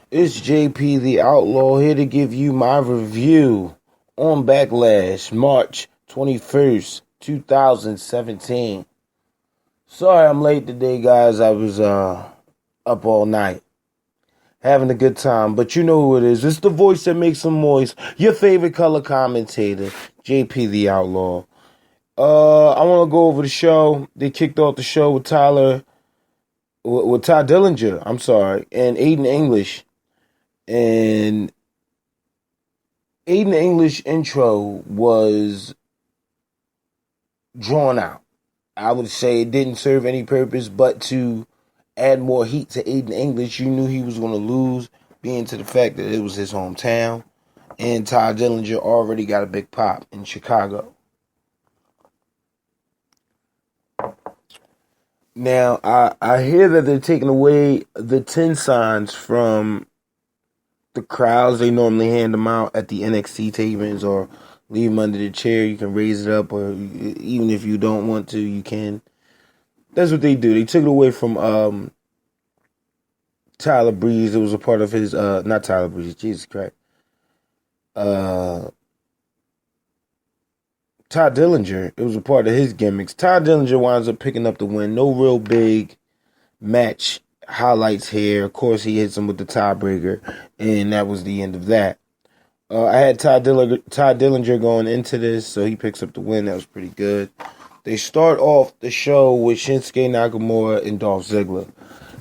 It's JP the Outlaw here to give you my review on Backlash, March 21st, 2017. Sorry I'm late today, guys. I was up all night having a good time, but you know who it is. It's the voice that makes them moist. Your favorite color commentator, JP the Outlaw. I want to go over the show. They kicked off the show with Ty Dillinger, and Aiden English. And Aiden English intro was drawn out. I would say it didn't serve any purpose but to add more heat to Aiden English. You knew he was going to lose, being to the fact that it was his hometown. And Ty Dillinger already got a big pop in Chicago. Now, I hear that they're taking away the 10 signs from the crowds. They normally hand them out at the NXT tapings or leave them under the chair. You can raise it up, or even if you don't want to, you can. That's what they do. They took it away from Tyler Breeze. It was a part of his, not Tyler Breeze, Jesus Christ. Ty Dillinger, it was a part of his gimmicks. Ty Dillinger winds up picking up the win. No real big match highlights here. Of course, he hits him with the tiebreaker, and that was the end of that. I had Ty Dillinger going into this, so he picks up the win. That was pretty good. They start off the show with Shinsuke Nakamura and Dolph Ziggler.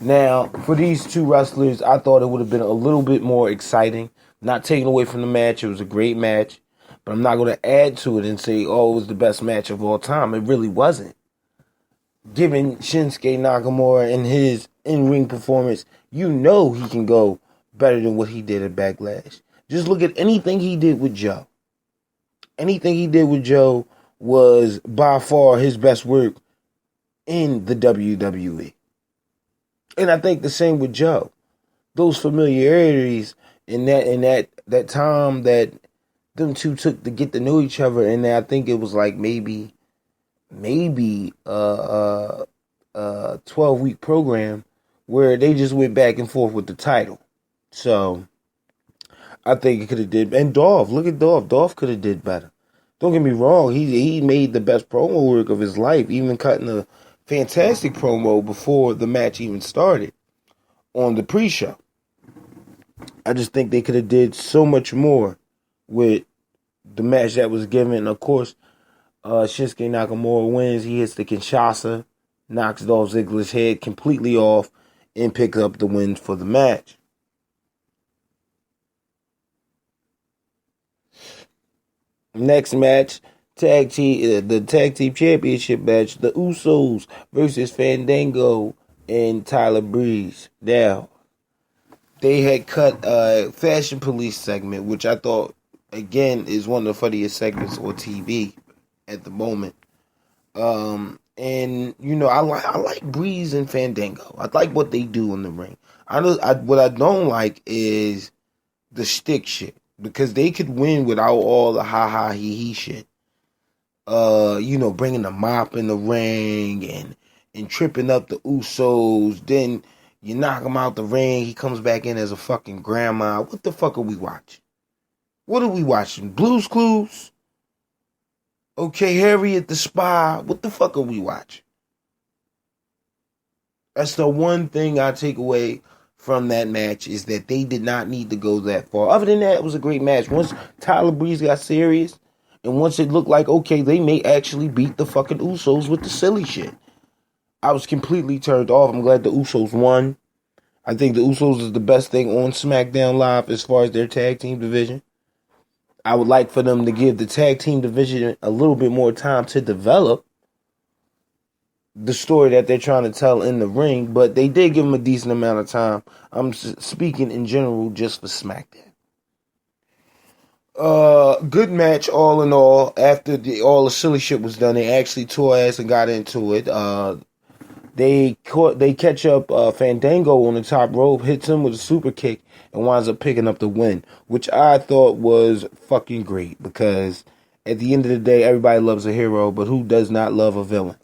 Now, for these two wrestlers, I thought it would have been a little bit more exciting. Not taking away from the match. It was a great match. But I'm not going to add to it and say, oh, it was the best match of all time. It really wasn't. Given Shinsuke Nakamura and his in-ring performance, you know he can go better than what he did at Backlash. Just look at anything he did with Joe. Anything he did with Joe was by far his best work in the WWE. And I think the same with Joe. Those familiarities in that time that them two took to get to know each other, and I think it was like maybe a 12-week program where they just went back and forth with the title. So I think it could have did. And Dolph, look at Dolph. Dolph could have did better. Don't get me wrong. He made the best promo work of his life, even cutting a fantastic promo before the match even started on the pre-show. I just think they could have did so much more with the match that was given. Of course, Shinsuke Nakamura wins. He hits the Kinshasa, knocks Dolph Ziggler's head completely off, and picks up the win for the match. Next match, the Tag Team Championship match, the Usos versus Fandango and Tyler Breeze. Now, they had cut a Fashion Police segment, which I thought, again, is one of the funniest segments on TV at the moment. And, you know, I like Breeze and Fandango. I like what they do in the ring. What I don't like is the stick shit, because they could win without all the ha-ha, he shit. You know, bringing the mop in the ring and tripping up the Usos. Then you knock him out the ring. He comes back in as a fucking grandma. What the fuck are we watching? What are we watching? Blue's Clues? Okay, Harriet the Spy. What the fuck are we watching? That's the one thing I take away from that match, is that they did not need to go that far. Other than that, it was a great match. Once Tyler Breeze got serious, and once it looked like, okay, they may actually beat the fucking Usos with the silly shit, I was completely turned off. I'm glad the Usos won. I think the Usos is the best thing on SmackDown Live as far as their tag team division. I would like for them to give the tag team division a little bit more time to develop the story that they're trying to tell in the ring, but they did give them a decent amount of time. I'm speaking in general just for SmackDown. Good match all in all. After all the silly shit was done, they actually tore ass and got into it. They catch up Fandango on the top rope, hits him with a super kick, and winds up picking up the win, which I thought was fucking great, because at the end of the day, everybody loves a hero, but who does not love a villain?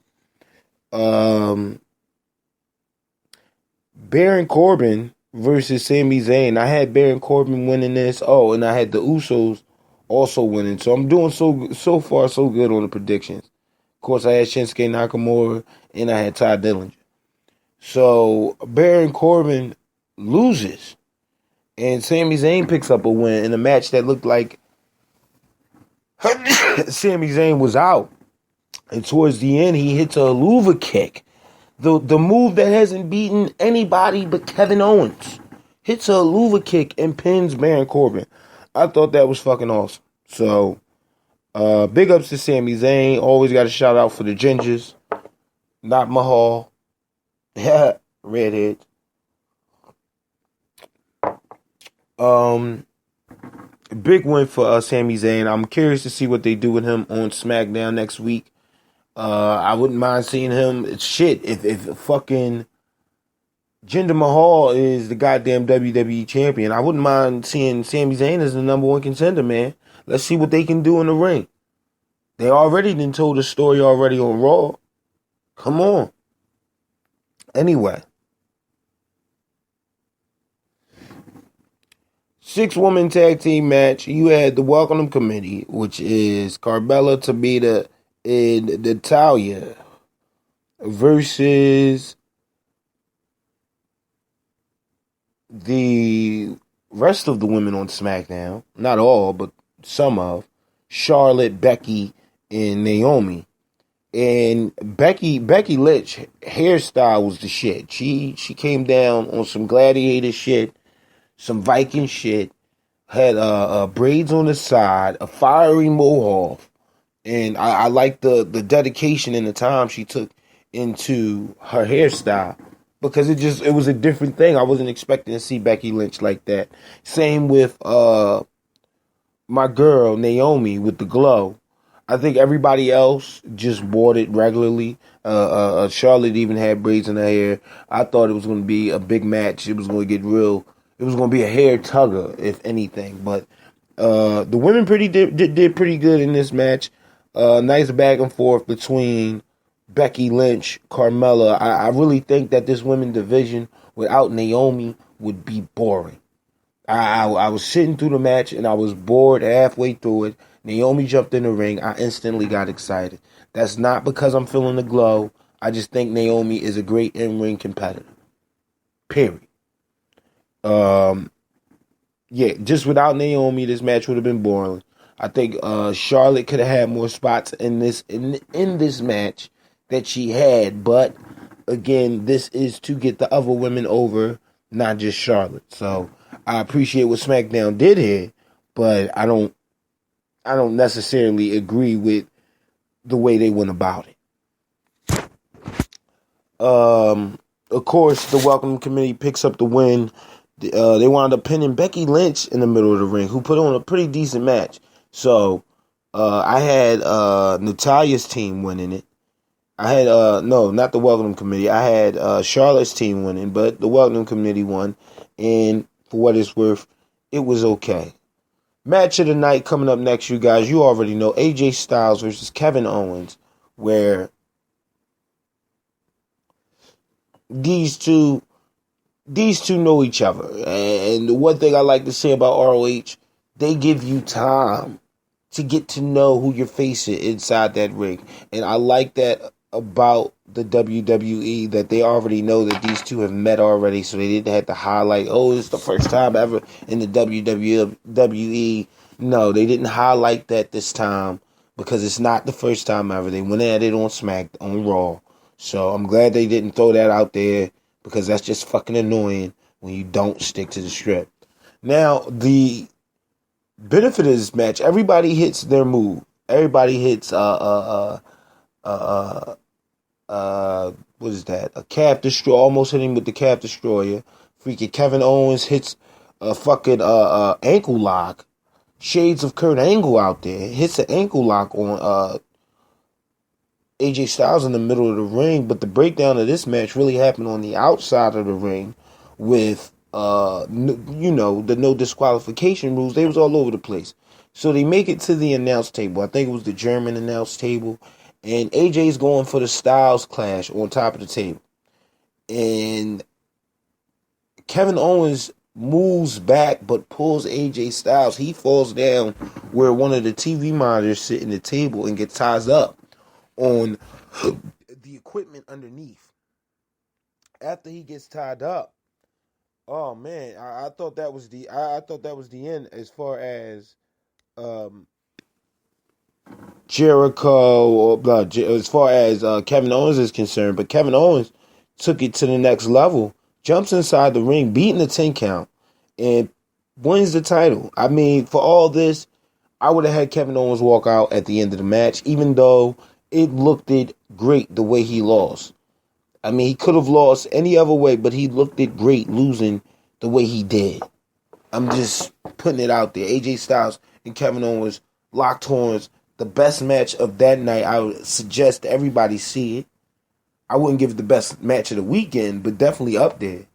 Baron Corbin versus Sami Zayn. I had Baron Corbin winning this. Oh, and I had the Usos also winning. So I'm doing so far so good on the predictions. Of course, I had Shinsuke Nakamura and I had Ty Dillinger. So Baron Corbin loses, and Sami Zayn picks up a win in a match that looked like Sami Zayn was out. And towards the end, he hits a Helluva Kick. The move that hasn't beaten anybody but Kevin Owens. Hits a Helluva Kick and pins Baron Corbin. I thought that was fucking awesome. So, big ups to Sami Zayn. Always got a shout out for the Gingers. Not Mahal. Redhead. Big win for Sami Zayn. I'm curious to see what they do with him on SmackDown next week. I wouldn't mind seeing him. Shit, if fucking Jinder Mahal is the goddamn WWE champion, I wouldn't mind seeing Sami Zayn as the number one contender, man. Let's see what they can do in the ring. They already done told the story already on Raw. Come on. Anyway. 6-woman tag team match. You had the Welcome Committee, which is Carmella, Tamina, and Natalya versus the rest of the women on SmackDown. Not all, but some of. Charlotte, Becky, and Naomi. And Becky Lynch hairstyle was the shit. She came down on some gladiator shit, some Viking shit, had braids on the side, a fiery mohawk. And I like the dedication and the time she took into her hairstyle, because it was a different thing. I wasn't expecting to see Becky Lynch like that. Same with my girl Naomi with the glow. I think everybody else just wore it regularly. Charlotte even had braids in her hair. I thought it was going to be a big match. It was going to get real. It was going to be a hair tugger, if anything. But the women did pretty good in this match. Nice back and forth between Becky Lynch, Carmella. I really think that this women division without Naomi would be boring. I was sitting through the match and I was bored halfway through it. Naomi jumped in the ring. I instantly got excited. That's not because I'm feeling the glow. I just think Naomi is a great in-ring competitor. Period. Yeah, just without Naomi, this match would have been boring. I think Charlotte could have had more spots in this match that she had, but again, this is to get the other women over, not just Charlotte. So I appreciate what SmackDown did here, but I don't necessarily agree with the way they went about it. Of course, the Welcome Committee picks up the win. They wound up pinning Becky Lynch in the middle of the ring, who put on a pretty decent match. So, I had Natalya's team winning it. I had, no, not the Welcome Committee. I had Charlotte's team winning, but the Welcome Committee won. And for what it's worth, it was okay. Match of the night coming up next, you guys. You already know AJ Styles versus Kevin Owens, where these two know each other. And the one thing I like to say about ROH, they give you time to get to know who you're facing inside that ring. And I like that about the WWE, that they already know that these two have met already, so they didn't have to highlight, oh, it's the first time ever in the WWE. No, they didn't highlight that this time, because it's not the first time ever. They went at it on Raw. So I'm glad they didn't throw that out there, because that's just fucking annoying when you don't stick to the script. Now, the benefit of this match, everybody hits their move. Everybody hits what is that? A calf destroyer. Almost hit him with the calf destroyer. Freaking Kevin Owens hits a fucking ankle lock. Shades of Kurt Angle out there. Hits an ankle lock on AJ Styles in the middle of the ring. But the breakdown of this match really happened on the outside of the ring with the no disqualification rules. They was all over the place. So they make it to the announce table. I think it was the German announce table. And AJ's going for the Styles clash on top of the table. And Kevin Owens moves back but pulls AJ Styles. He falls down where one of the TV monitors sit in the table and gets ties up on the equipment underneath. After he gets tied up, oh man, I thought that was I thought that was the end as far as Jericho or as far as Kevin Owens is concerned. But Kevin Owens took it to the next level, jumps inside the ring, beating the 10 count, and wins the title. I mean, for all this, I would have had Kevin Owens walk out at the end of the match, even though it looked great the way he lost. I mean, he could have lost any other way, but he looked great losing the way he did. I'm just putting it out there. AJ Styles and Kevin Owens locked horns. The best match of that night. I would suggest everybody see it. I wouldn't give it the best match of the weekend, but definitely up there.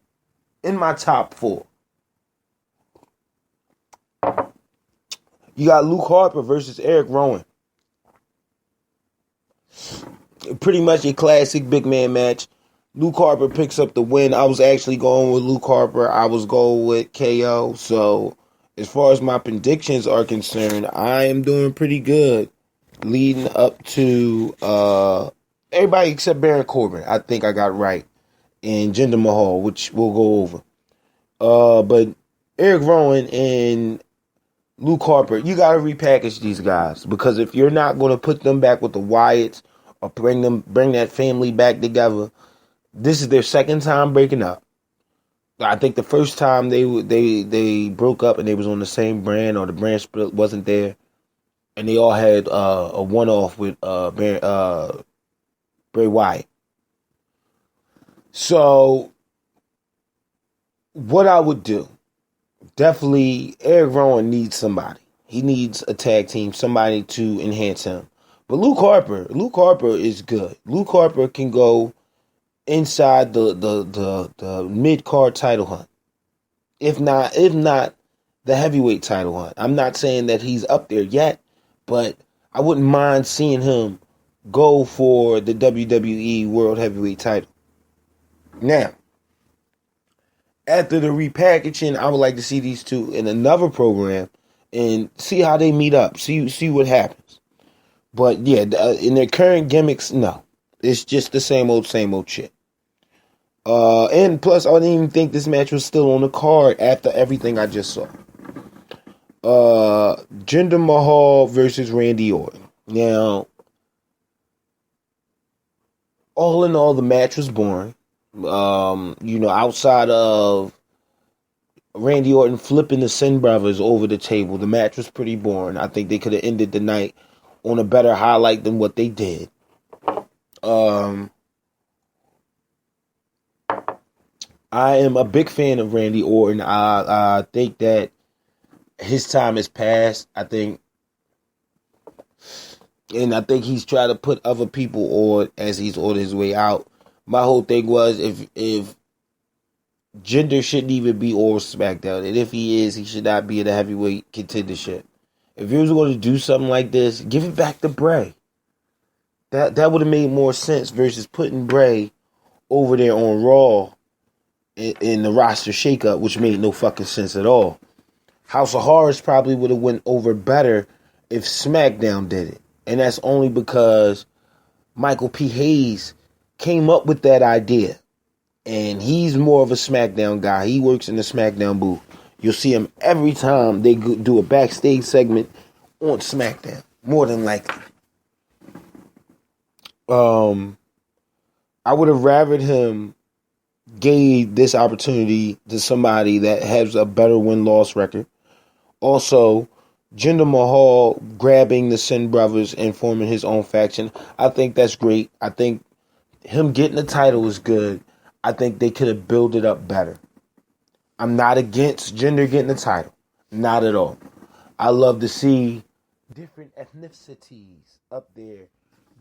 In my top 4. You got Luke Harper versus Eric Rowan. Pretty much a classic big man match. Luke Harper picks up the win. I was actually going with Luke Harper. I was going with KO. So, as far as my predictions are concerned, I am doing pretty good. Leading up to everybody except Baron Corbin. I think I got right. And Jinder Mahal, which we'll go over. But Eric Rowan and Luke Harper, you got to repackage these guys. Because if you're not going to put them back with the Wyatts or bring that family back together, this is their second time breaking up. I think the first time they broke up and they was on the same brand or the brand split wasn't there. And they all had a one-off with Bray Wyatt. So, what I would do, definitely Eric Rowan needs somebody. He needs a tag team, somebody to enhance him. But Luke Harper is good. Luke Harper can go inside the mid-card title hunt. If not the heavyweight title hunt. I'm not saying that he's up there yet, but I wouldn't mind seeing him go for the WWE World Heavyweight title. Now, after the repackaging, I would like to see these two in another program and see how they meet up. See what happens. But yeah, in their current gimmicks, no. It's just the same old shit. And plus, I didn't even think this match was still on the card after everything I just saw. Jinder Mahal versus Randy Orton. Now, all in all, the match was boring. Outside of Randy Orton flipping the Sin Brothers over the table, the match was pretty boring. I think they could have ended the night on a better highlight than what they did. I am a big fan of Randy Orton. I think that his time has passed. I think he's trying to put other people on as he's on his way out. My whole thing was if Jinder shouldn't even be on SmackDown, and if he is, he should not be in the heavyweight contendership. If he was going to do something like this, give it back to Bray. That would have made more sense versus putting Bray over there on Raw in the roster shakeup, which made no fucking sense at all. House of Horrors probably would have went over better if SmackDown did it. And that's only because Michael P. Hayes came up with that idea. And he's more of a SmackDown guy. He works in the SmackDown booth. You'll see him every time they do a backstage segment on SmackDown. More than likely. I would have rathered him gave this opportunity to somebody that has a better win-loss record. Also, Jinder Mahal grabbing the Sin Brothers and forming his own faction. I think that's great. I think him getting the title is good. I think they could have built it up better. I'm not against Jinder getting the title. Not at all. I love to see different ethnicities up there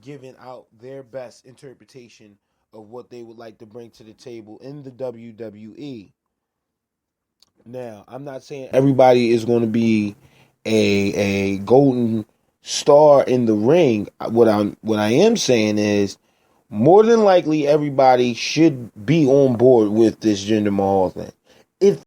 giving out their best interpretation of what they would like to bring to the table in the WWE. Now, I'm not saying everybody is going to be a golden star in the ring. What I am saying is, more than likely, everybody should be on board with this Jinder Mahal thing. if